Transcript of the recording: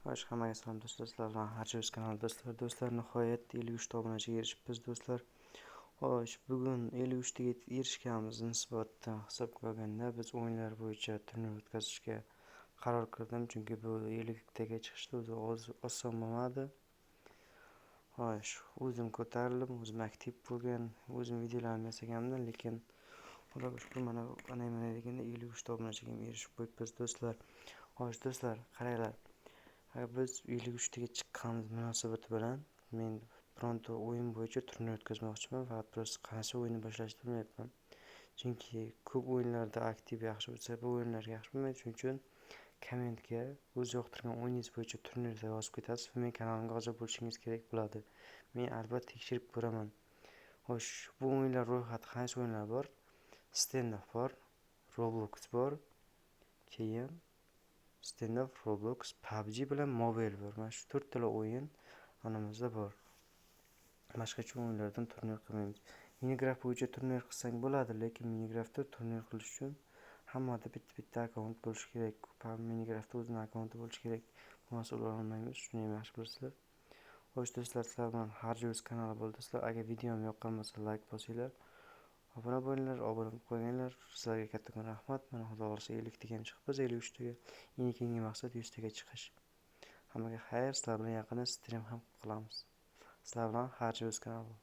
Hammaga salom do'stlar, sizlar bilan Harjavuz kanali do'stlar, nihoyat 53 ta obunachiga erishibmiz do'stlar. Bugun 53 taga erishganimiz nisbatan hisobga olganda biz o'yinlar bo'yicha turnir o'tkazishga qaror qildim, chunki bu 50 taga chiqishdi o'zi oson bo'lmadi. O'zim ko'tarildim, o'zim aktiv bo'lgan, o'zim videolarni yasaganman, lekin mana deganda 53 ta obunachiga erishib qo'yibmiz do'stlar. Do'stlar, qaranglar. Biz 53 taga chiqqanimiz munosabati bilan men bironta o'yin bo'yicha turnir o'tkazmoqchiman, faqat biz qaysi o'yinni boshlashni bilmayapman. Chunki ko'p o'yinlarda aktiv yaxshi bo'lsa, bu o'yinlar yaxshi bo'lmaydi. Shuning uchun kommentga o'z yoqtirgan o'yiningiz bo'yicha turnirda yozib ketasiz va men kanalimga a'zo bo'lishingiz kerak bo'ladi. Men albatta tekshirib ko'raman. Bu o'yinlar ro'yxati qaysi o'yinlar bor? Stand Up bor, Roblox bor, keyin Stand Up, Roblox, PUBG bilan Mobile bor. Mana shu 4 ta o'yin yonimizda bor. Boshqacha o'yinlardan turnir qilmaymiz. Minecraft bo'yicha turnir qilsang bo'ladi, lekin Minecraftda turnir qilish uchun hammada bitta akkaunt bo'lishi kerak. Minecraftda o'zining akkaunti bo'lishi kerak. Bo'lmasa ular olmaymiz, shuni ham yaxshi bilasizlar. Do'stlar, sizlar bilan Harjavuz kanali bo'ldi do'stlar. Agar videom yoqqan bo'lsa, like bosinglar. Obuna bo'linglar, obuna bo'lib qo'yinglar. Sizlarga kattakon rahmat. Mana xudo xolasa 50 taga chiqibmiz, 53 taga. Keyingi maqsad 100 taga chiqish. Hammaga xayr, sizlar bilan yaqinda stream ham qilamiz. Sizlar bilan Harjavuz kanali.